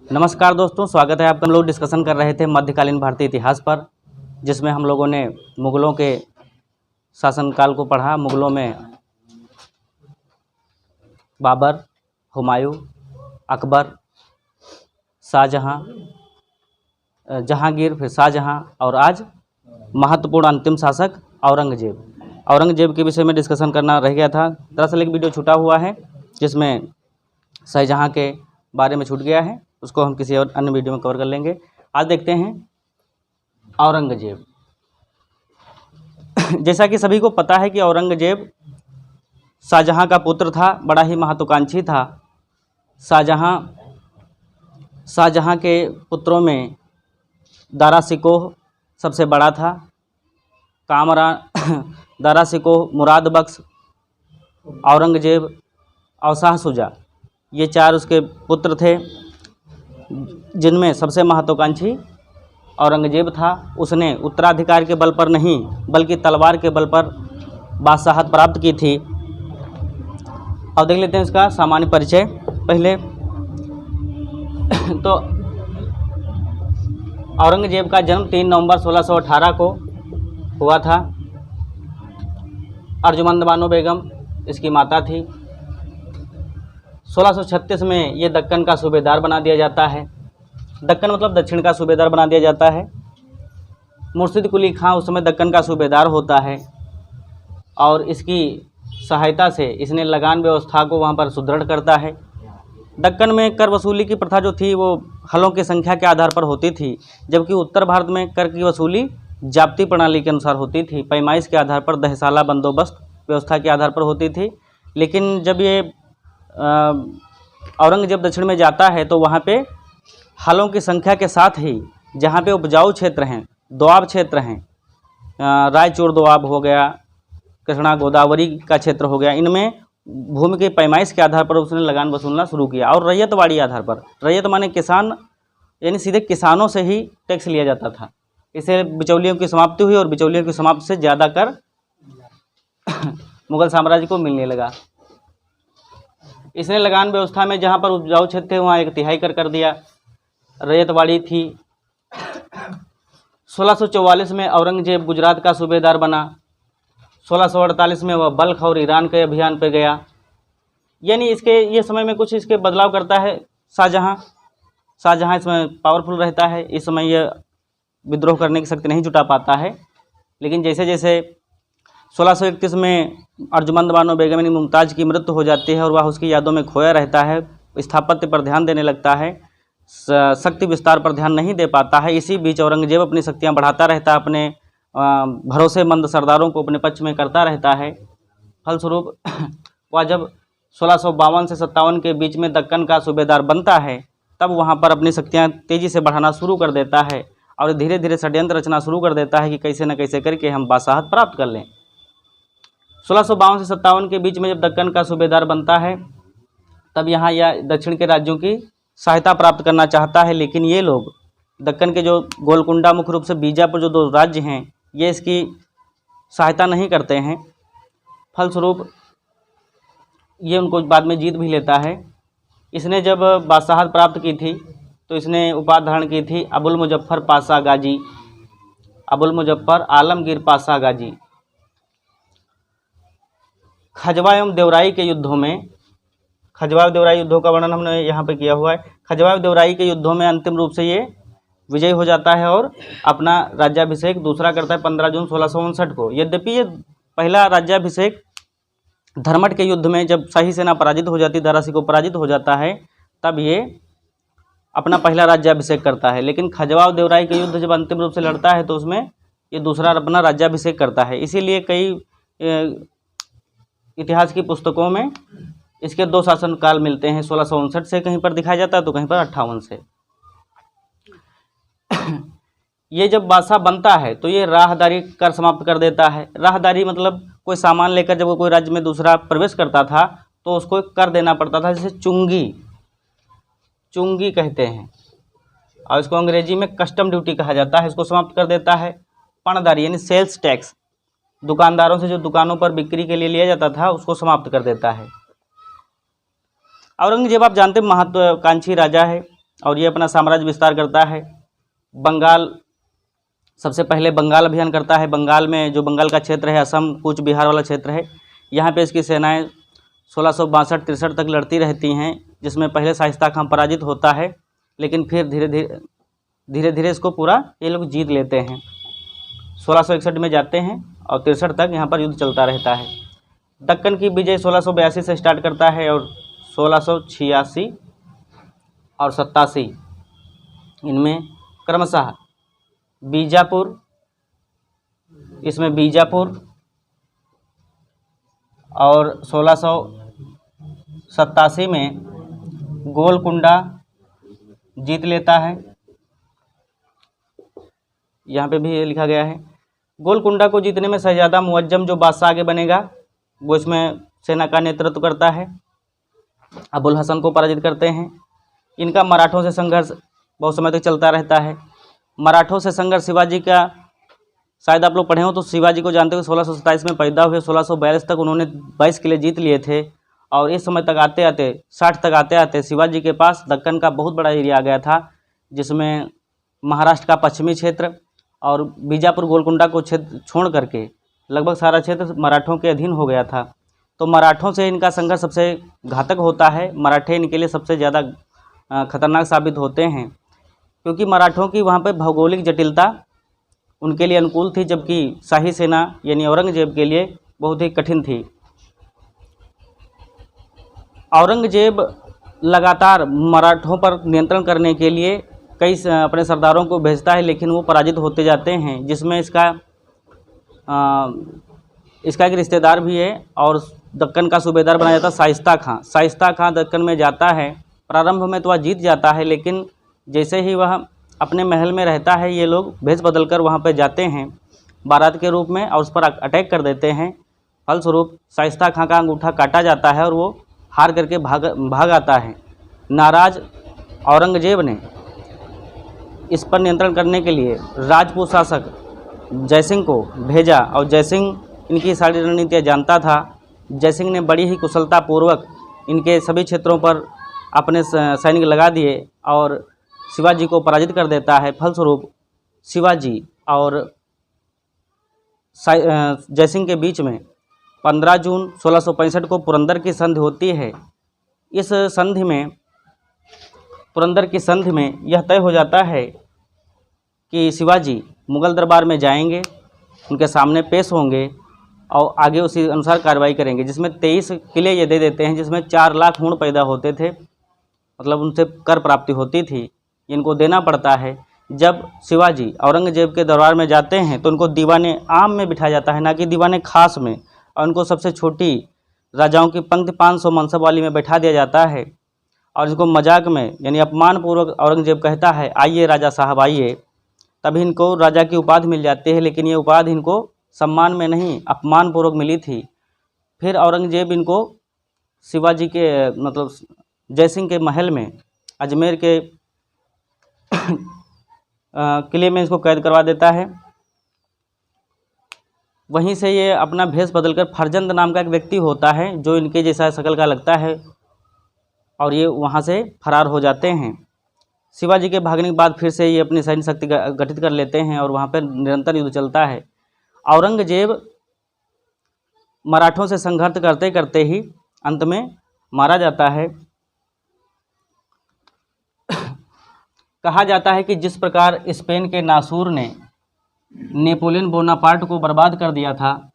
नमस्कार दोस्तों, स्वागत है आपका। हम लोग डिस्कशन कर रहे थे मध्यकालीन भारतीय इतिहास पर, जिसमें हम लोगों ने मुग़लों के शासनकाल को पढ़ा। मुग़लों में बाबर, हुमायूं, अकबर, शाहजहां, जहांगीर, फिर शाहजहां और आज महत्वपूर्ण अंतिम शासक औरंगजेब के विषय में डिस्कशन करना रह गया था। दरअसल एक वीडियो छूटा हुआ है जिसमें शाहजहां के बारे में छूट गया है, उसको हम किसी और अन्य वीडियो में कवर कर लेंगे। आज देखते हैं औरंगजेब। जैसा कि सभी को पता है कि औरंगजेब शाहजहां का पुत्र था, बड़ा ही महत्वाकांक्षी था। शाहजहां के पुत्रों में दारा शिकोह सबसे बड़ा था। कामरान, दारा शिकोह, मुराद बख्श, औरंगजेब और शाह शुजा, ये चार उसके पुत्र थे, जिनमें सबसे महत्वाकांक्षी औरंगजेब था। उसने उत्तराधिकार के बल पर नहीं बल्कि तलवार के बल पर बादशाहत प्राप्त की थी। अब देख लेते हैं इसका सामान्य परिचय। पहले तो औरंगजेब का जन्म 3 नवंबर 1618 को हुआ था। अर्जुमंद बानो बेगम इसकी माता थी। 1636 में ये दक्कन का सूबेदार बना दिया जाता है। दक्कन मतलब दक्षिण का सूबेदार बना दिया जाता है। मुर्शिद कुली खां उस समय दक्कन का सूबेदार होता है और इसकी सहायता से इसने लगान व्यवस्था को वहाँ पर सुदृढ़ करता है। दक्कन में कर वसूली की प्रथा जो थी वो हलों की संख्या के आधार पर होती थी, जबकि उत्तर भारत में कर की वसूली जाब्ती प्रणाली के अनुसार होती थी, पैमाइश के आधार पर, दहसाला बंदोबस्त व्यवस्था के आधार पर होती थी। लेकिन जब ये औरंगजेब दक्षिण में जाता है तो वहाँ पे हलों की संख्या के साथ ही जहाँ पे उपजाऊ क्षेत्र हैं, दोआब क्षेत्र हैं, रायचूर दोआब हो गया, कृष्णा गोदावरी का क्षेत्र हो गया, इनमें भूमि के पैमाइश के आधार पर उसने लगान वसूलना शुरू किया। और रैयतवाड़ी आधार पर, रैयत माने किसान, यानी सीधे किसानों से ही टैक्स लिया जाता था। इससे बिचौलियों की समाप्ति हुई और बिचौलियों की समाप्ति से ज़्यादा कर मुगल साम्राज्य को मिलने लगा। इसने लगान व्यवस्था में जहाँ पर उपजाऊ क्षेत्र थे वहाँ 1/3 कर दिया। रैयतवाड़ी थी। 1644 में औरंगजेब गुजरात का सूबेदार बना। 1648 में वह बल्ख और ईरान के अभियान पर गया। यानी इसके ये समय में कुछ इसके बदलाव करता है शाहजहां इसमें पावरफुल रहता है। इस समय यह विद्रोह करने की शक्ति नहीं जुटा पाता है। लेकिन जैसे जैसे 1631 में अर्जुमंद बानो बेगम मुमताज़ की मृत्यु हो जाती है और वह उसकी यादों में खोया रहता है, स्थापत्य पर ध्यान देने लगता है, शक्ति विस्तार पर ध्यान नहीं दे पाता है। इसी बीच औरंगजेब अपनी शक्तियां बढ़ाता रहता है, अपने भरोसेमंद सरदारों को अपने पक्ष में करता रहता है। फलस्वरूप वह जब 1652 से 57 के बीच में दक्कन का सूबेदार बनता है, तब वहाँ पर अपनी शक्तियाँ तेज़ी से बढ़ाना शुरू कर देता है और धीरे धीरे षड्यंत्र रचना शुरू कर देता है कि कैसे न कैसे करके हम बादशाहत प्राप्त कर लें। 1652 से 57 के बीच में जब दक्कन का सूबेदार बनता है, तब यहाँ यह दक्षिण के राज्यों की सहायता प्राप्त करना चाहता है। लेकिन ये लोग दक्कन के जो गोलकुंडा, मुख्य रूप से बीजापुर, जो 2 राज्य हैं, ये इसकी सहायता नहीं करते हैं। फलस्वरूप ये उनको बाद में जीत भी लेता है। इसने जब बादशाहत प्राप्त की थी तो इसने उपाधि धारण की थी अबुल मुजफ्फर पाशा गाजी, अबुल मुजफ्फर आलमगीर पाशा गाजी। खजवा एवं देवराई के युद्धों में, खजवा एवं देवराई युद्धों का वर्णन हमने यहाँ पे किया हुआ है। खजवा एवं देवराई के युद्धों में अंतिम रूप से ये विजयी हो जाता है और अपना राज्याभिषेक दूसरा करता है 15 जून 1659 को। यद्यपि ये पहला राज्याभिषेक धर्मट के युद्ध में जब शाही सेना पराजित हो जाती, दारा शिकोह पराजित हो जाता है, तब ये अपना पहला राज्याभिषेक करता है। लेकिन खजवा और देवराई के युद्ध जब अंतिम रूप से लड़ता है तो उसमें ये दूसरा अपना राज्याभिषेक करता है। इसीलिए कई इतिहास की पुस्तकों में इसके 2 शासनकाल मिलते हैं। 1659 से कहीं पर दिखाया जाता है तो कहीं पर 58 से। ये जब बादशाह बनता है तो ये राहदारी कर समाप्त कर देता है। राहदारी मतलब कोई सामान लेकर जब वो कोई राज्य में दूसरा प्रवेश करता था तो उसको कर देना पड़ता था, जैसे चुंगी कहते हैं, और इसको अंग्रेजी में कस्टम ड्यूटी कहा जाता है, इसको समाप्त कर देता है। पणदारी यानी सेल्स टैक्स, दुकानदारों से जो दुकानों पर बिक्री के लिए लिया जाता था उसको समाप्त कर देता है। औरंगजेब आप जानते हैं महत्वाकांक्षी राजा है। और ये अपना साम्राज्य विस्तार करता है। बंगाल, सबसे पहले बंगाल अभियान करता है। बंगाल में जो बंगाल का क्षेत्र है, असम कूच बिहार वाला क्षेत्र है, यहाँ पे इसकी सेनाएं 1662-63 तक लड़ती रहती हैं, जिसमें पहले शाइस्ता खां पराजित होता है, लेकिन फिर धीरे धीरे इसको पूरा ये लोग जीत लेते हैं। 1661 में जाते हैं और 63 तक यहाँ पर युद्ध चलता रहता है। दक्कन की विजय 1682 से स्टार्ट करता है और 1686 और 87 इनमें क्रमशः बीजापुर, इसमें बीजापुर और 1687 में गोलकुंडा जीत लेता है। यहाँ पे भी ये लिखा गया है। गोलकुंडा को जीतने में शहजादा मुअज्जम जो बादशाह आगे बनेगा, वो इसमें सेना का नेतृत्व करता है। अबुल हसन को पराजित करते हैं। इनका मराठों से संघर्ष बहुत समय तक चलता रहता है। मराठों से संघर्ष शिवाजी का, शायद आप लोग पढ़े हो तो शिवाजी को जानते हो, 1627 में पैदा हुए, 1642 तक उन्होंने 22 किले जीत लिए थे। और इस समय तक आते आते 60 तक आते आते शिवाजी के पास दक्कन का बहुत बड़ा एरिया आ गया था, जिसमें महाराष्ट्र का पश्चिमी क्षेत्र और बीजापुर गोलकुंडा को क्षेत्र छोड़ करके लगभग सारा क्षेत्र मराठों के अधीन हो गया था। तो मराठों से इनका संघर्ष सबसे घातक होता है। मराठे इनके लिए सबसे ज़्यादा खतरनाक साबित होते हैं, क्योंकि मराठों की वहाँ पर भौगोलिक जटिलता उनके लिए अनुकूल थी, जबकि शाही सेना यानी औरंगजेब के लिए बहुत ही कठिन थी। औरंगजेब लगातार मराठों पर नियंत्रण करने के लिए कई अपने सरदारों को भेजता है, लेकिन वो पराजित होते जाते हैं, जिसमें इसका एक रिश्तेदार भी है और दक्कन का सूबेदार बनाया जाता है शाइस्ता खां। शाइस्ता खां दक्कन में जाता है। प्रारंभ में तो वह जीत जाता है, लेकिन जैसे ही वह अपने महल में रहता है, ये लोग भेष बदलकर वहाँ पर जाते हैं बारात के रूप में और उस पर अटैक कर देते हैं। फलस्वरूप शाइस्ता खां का अंगूठा काटा जाता है और वो हार करके भाग आता है। नाराज औरंगजेब ने इस पर नियंत्रण करने के लिए राजपूत शासक जयसिंह को भेजा और जयसिंह इनकी सारी रणनीतियाँ जानता था। जयसिंह ने बड़ी ही कुशलतापूर्वक इनके सभी क्षेत्रों पर अपने सैनिक लगा दिए और शिवाजी को पराजित कर देता है। फलस्वरूप शिवाजी और जयसिंह के बीच में 15 जून 1665 को पुरंदर की संधि होती है। इस संधि में, पुरंदर की संधि में यह तय हो जाता है कि शिवाजी मुगल दरबार में जाएंगे, उनके सामने पेश होंगे और आगे उसी अनुसार कार्रवाई करेंगे, जिसमें 23 किले ये दे देते हैं, जिसमें 4 लाख हुण पैदा होते थे, मतलब उनसे कर प्राप्ति होती थी, इनको देना पड़ता है। जब शिवाजी औरंगजेब के दरबार में जाते हैं तो उनको दीवाने आम में बिठाया जाता है, ना कि दीवाने खास में, और उनको सबसे छोटी राजाओं की पंक्ति 500 मनसब वाली में बैठा दिया जाता है। और इसको मजाक में यानी अपमानपूर्वक औरंगजेब कहता है, आइए राजा साहब आइए। तभी इनको राजा की उपाधि मिल जाती है, लेकिन ये उपाधि इनको सम्मान में नहीं अपमानपूर्वक मिली थी। फिर औरंगजेब इनको शिवाजी के मतलब जयसिंह के महल में, अजमेर के किले में इसको कैद करवा देता है। वहीं से ये अपना भेष बदलकर फरजंद नाम का एक व्यक्ति होता है, जो इनके जैसा शकल का लगता है, और ये वहाँ से फरार हो जाते हैं। शिवाजी के भागने के बाद फिर से ये अपनी सैन्य शक्ति गठित कर लेते हैं और वहाँ पर निरंतर युद्ध चलता है। औरंगजेब मराठों से संघर्ष करते करते ही अंत में मारा जाता है। कहा जाता है कि जिस प्रकार स्पेन के नासूर ने नेपोलियन बोनापार्ट को बर्बाद कर दिया था,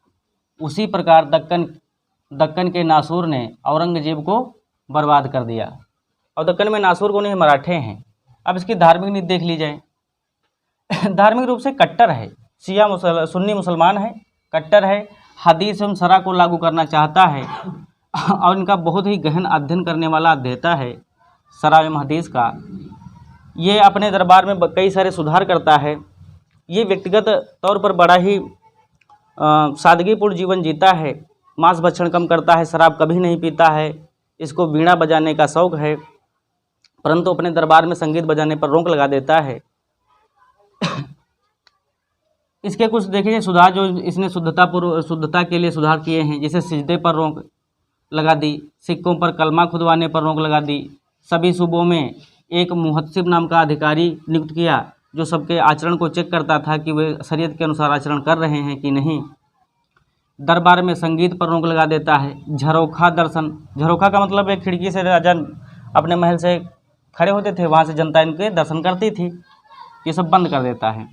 उसी प्रकार दक्कन के नासूर ने औरंगजेब को बर्बाद कर दिया। और दक्कन में नासूर को नहीं, मराठे हैं। अब इसकी धार्मिक नीति देख ली जाए। धार्मिक रूप से कट्टर है, सुन्नी मुसलमान है, कट्टर है, हदीस एवं शरा को लागू करना चाहता है और इनका बहुत ही गहन अध्ययन करने वाला अध्येता है शरा एवं हदीस का। ये अपने दरबार में कई सारे सुधार करता है। ये व्यक्तिगत तौर पर बड़ा ही सादगीपूर्ण जीवन जीता है, मांस भक्षण कम करता है, शराब कभी नहीं पीता है, इसको वीणा बजाने का शौक़ है, परंतु अपने दरबार में संगीत बजाने पर रोक लगा देता है। इसके कुछ देखिए सुधार जो इसने शुद्धता के लिए सुधार किए हैं, जैसे सिजदे पर रोक लगा दी, सिक्कों पर कलमा खुदवाने पर रोक लगा दी, सभी सूबों में एक मुहत्सिब नाम का अधिकारी नियुक्त किया जो सबके आचरण को चेक करता था कि वे शरीयत के अनुसार आचरण कर रहे हैं कि नहीं। दरबार में संगीत पर रोक लगा देता है। झरोखा दर्शन, झरोखा का मतलब एक खिड़की से राजा अपने महल से खड़े होते थे, वहाँ से जनता इनके दर्शन करती थी, ये सब बंद कर देता है।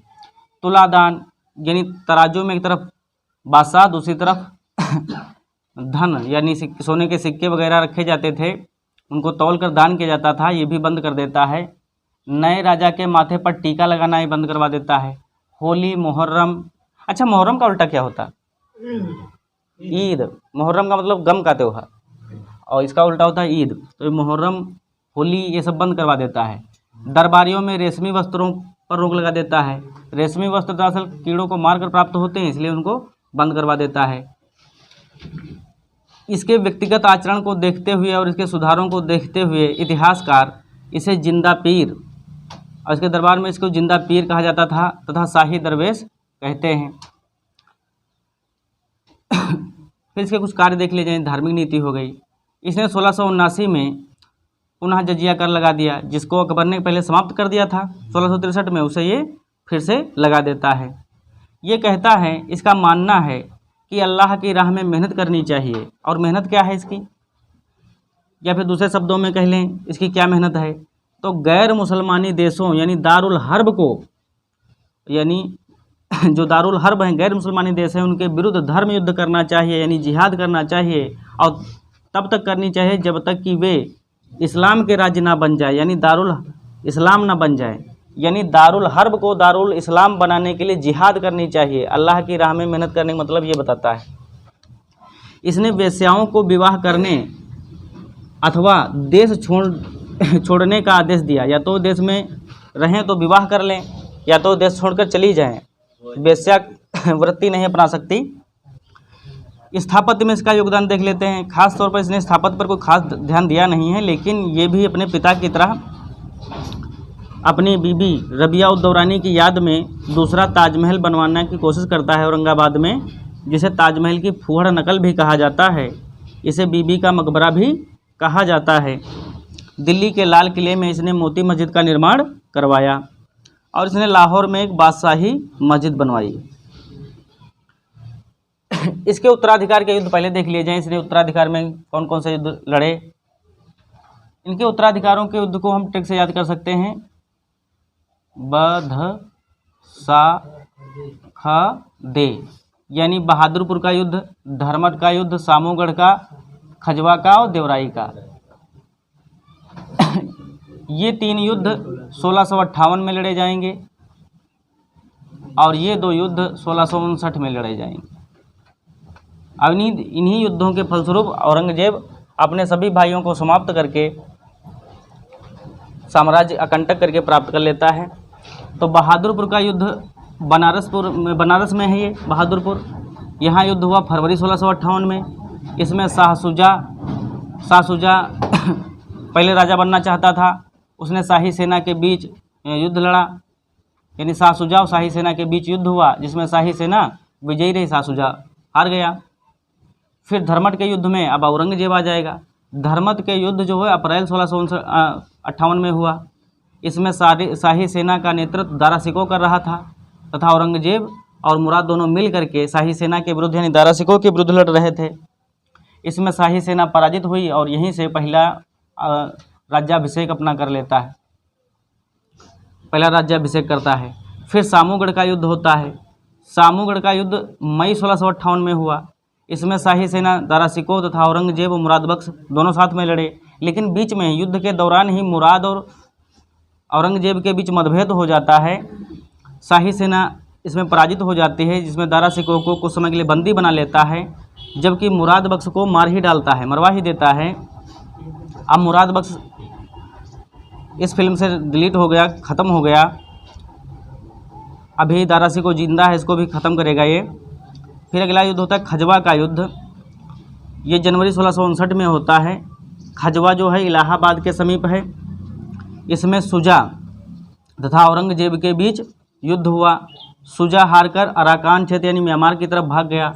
तुलादान यानी तराजू में एक तरफ बादशाह, दूसरी तरफ धन यानी सोने के सिक्के वगैरह रखे जाते थे, उनको तौल कर दान किया जाता था, ये भी बंद कर देता है। नए राजा के माथे पर टीका लगाना ही बंद करवा देता है। होली, मुहर्रम, अच्छा मुहर्रम का उल्टा क्या होता? ईद। मुहर्रम का मतलब गम का त्यौहार और इसका उल्टा होता है ईद। तो ये मुहर्रम, होली ये सब बंद करवा देता है। दरबारियों में रेशमी वस्त्रों पर रोक लगा देता है। रेशमी वस्त्र दरअसल कीड़ों को मारकर प्राप्त होते हैं, इसलिए उनको बंद करवा देता है। इसके व्यक्तिगत आचरण को देखते हुए और इसके सुधारों को देखते हुए इतिहासकार इसे जिंदा पीर, और इसके दरबार में इसको जिंदा पीर कहा जाता था तथा शाही दरवेश कहते हैं। फिर इसके कुछ कार्य देख लिए जाए। धार्मिक नीति हो गई। इसने 1679 में पुनः जजिया कर लगा दिया, जिसको अकबर ने पहले समाप्त कर दिया था 1663 में, उसे ये फिर से लगा देता है। ये कहता है, इसका मानना है कि अल्लाह की राह में मेहनत करनी चाहिए। और मेहनत क्या है इसकी, या फिर दूसरे शब्दों में कह लें इसकी क्या मेहनत है, तो गैर मुसलमानी देशों यानी दारुल हर्ब को, यानी जो दारुल हर्ब हैं, गैर मुसलमानी देश हैं, उनके विरुद्ध धर्म युद्ध करना चाहिए, यानी जिहाद करना चाहिए। और तब तक करनी चाहिए जब तक कि वे इस्लाम के राज्य ना बन जाए, यानी दारुल इस्लाम ना बन जाए। यानी दारुल हर्ब को दारुल इस्लाम बनाने के लिए जिहाद करनी चाहिए। अल्लाह की राह में मेहनत करने का मतलब ये बताता है। इसने वेश्याओं को विवाह करने अथवा देश छोड़ने का आदेश दिया। या तो देश में रहें तो विवाह कर लें, या तो देश छोड़कर चली जाएं। वेश्या वृत्ति नहीं अपना सकती। स्थापत्य में इसका योगदान देख लेते हैं। खास तौर पर इसने स्थापत्य पर कोई खास ध्यान दिया नहीं है, लेकिन ये भी अपने पिता की तरह अपनी बीबी रबिया उद दौरानी की याद में दूसरा ताजमहल बनवाने की कोशिश करता है औरंगाबाद में, जिसे ताजमहल की फूहड़ नकल भी कहा जाता है। इसे बीबी का मकबरा भी कहा जाता है। दिल्ली के लाल किले में इसने मोती मस्जिद का निर्माण करवाया और इसने लाहौर में एक बादशाही मस्जिद बनवाई। इसके उत्तराधिकार के युद्ध पहले देख लिए जाएं। इसने उत्तराधिकार में कौन कौन से युद्ध लड़े। इनके उत्तराधिकारों के युद्ध को हम ट्रिक से याद कर सकते हैं। बध सा ख दे, यानी बहादुरपुर का युद्ध, धर्मट का युद्ध, सामूगढ़ का, खजवा का और देवराई का। ये 3 युद्ध 1658 में लड़े जाएंगे और ये 2 युद्ध 1659 में लड़े जाएंगे। अब इन्हीं युद्धों के फलस्वरूप औरंगजेब अपने सभी भाइयों को समाप्त करके साम्राज्य अकंटक करके प्राप्त कर लेता है। तो बहादुरपुर का युद्ध बनारस में है। ये बहादुरपुर यहाँ युद्ध हुआ फरवरी 1658 में। इसमें शाह शुजा पहले राजा बनना चाहता था। उसने शाही सेना के बीच युद्ध लड़ा, यानी शाह शुजा और शाही सेना के बीच युद्ध हुआ, जिसमें शाही सेना विजयी रही, शाह शुजा हार गया। फिर धर्मट के युद्ध में अब औरंगजेब आ जाएगा। धर्मट के युद्ध जो है अप्रैल 1658 में हुआ। इसमें शाही सेना का नेतृत्व दारा शिकोह कर रहा था तथा औरंगजेब और मुराद दोनों मिल करके शाही सेना के विरुद्ध यानी दारा शिकोह के विरुद्ध लड़ रहे थे। इसमें शाही सेना पराजित हुई और यहीं से पहला राज्याभिषेक अपना कर लेता है, पहला राज्याभिषेक करता है। फिर सामूगढ़ का युद्ध होता है। सामूगढ़ का युद्ध मई 1658 में हुआ। इसमें शाही सेना दारा शिकोह तथा औरंगजेब और मुराद बख्श दोनों साथ में लड़े, लेकिन बीच में युद्ध के दौरान ही मुराद और औरंगजेब के बीच मतभेद हो जाता है। शाही सेना इसमें पराजित हो जाती है, जिसमें दारा शिकोह को कुछ समय के लिए बंदी बना लेता है, जबकि मुराद बख्श को मार ही डालता है, मरवा ही देता है। अब मुराद बख्श इस फिल्म से डिलीट हो गया, ख़त्म हो गया। अभी दारा शिकोह जिंदा है, इसको भी ख़त्म करेगा ये। फिर अगला युद्ध होता है खजवा का युद्ध। ये जनवरी 1659 में होता है। खजवा जो है इलाहाबाद के समीप है। इसमें शुजा तथा औरंगजेब के बीच युद्ध हुआ। शुजा हारकर अराकान क्षेत्र यानी म्यांमार की तरफ भाग गया।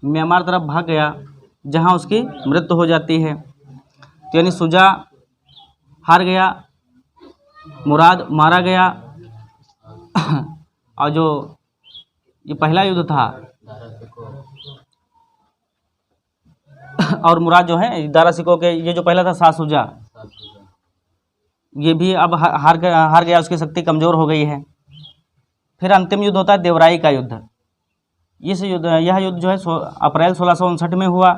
म्यांमार तरफ भाग गया, जहां उसकी मृत्यु हो जाती है। तो यानी शुजा हार गया, मुराद मारा गया। और जो ये पहला युद्ध था और मुराद जो है दारा सिकोह के, ये जो पहला था शाह शुजा, ये भी अब हार गया, उसकी शक्ति कमज़ोर हो गई है। फिर अंतिम युद्ध होता है देवराई का युद्ध। यह युद्ध जो है अप्रैल 1659 में हुआ।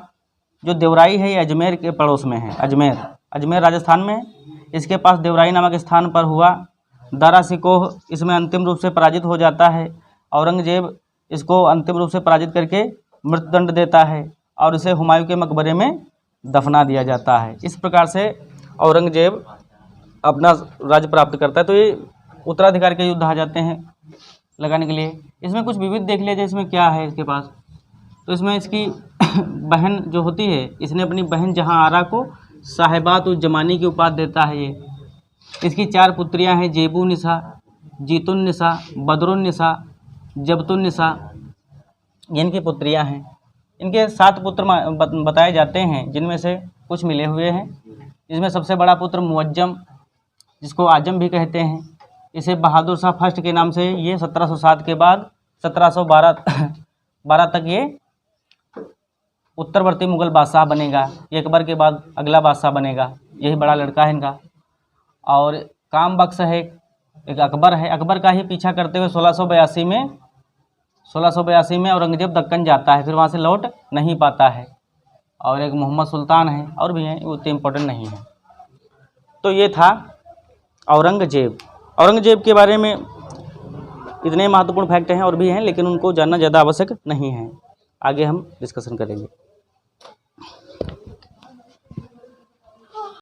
जो देवराई है ये अजमेर के पड़ोस में है, अजमेर राजस्थान में। इसके पास देवराई नामक स्थान पर हुआ। दारा सिकोह इसमें अंतिम रूप से पराजित हो जाता है। औरंगजेब इसको अंतिम रूप से पराजित करके मृत्युदंड देता है और इसे हुमायूं के मकबरे में दफना दिया जाता है। इस प्रकार से औरंगजेब अपना राज्य प्राप्त करता है। तो ये उत्तराधिकार के युद्ध आ जाते हैं लगाने के लिए। इसमें कुछ विविध देख लिया जाए, इसमें क्या है इसके पास। तो इसमें इसकी बहन जो होती है, इसने अपनी बहन जहां आरा को साहिबात उज जमानी की उपाधि देता है। ये इसकी 4 पुत्रियां हैं, जेबू निसा, जीतुन निसा, बदरुन निसा, जबतुन निसा, ये इनकी पुत्रियां हैं। इनके 7 पुत्र बताए जाते हैं, जिनमें से कुछ मिले हुए हैं। इसमें सबसे बड़ा पुत्र मुअज्जम, जिसको आजम भी कहते हैं, इसे बहादुर शाह फर्स्ट के नाम से ये 1707 के बाद 1712 तक ये उत्तरवर्ती मुगल बादशाह बनेगा। ये अकबर के बाद अगला बादशाह बनेगा, यही बड़ा लड़का है इनका। और काम बख्श है, एक अकबर है। अकबर का ही पीछा करते हुए 1682 में औरंगजेब दक्कन जाता है, फिर वहाँ से लौट नहीं पाता है। और एक मोहम्मद सुल्तान है, और भी हैं, वो उतने इम्पोर्टेंट नहीं है। तो ये था औरंगजेब। औरंगजेब के बारे में इतने महत्वपूर्ण फैक्ट हैं, और भी हैं, लेकिन उनको जानना ज़्यादा आवश्यक नहीं है। आगे हम डिस्कशन करेंगे।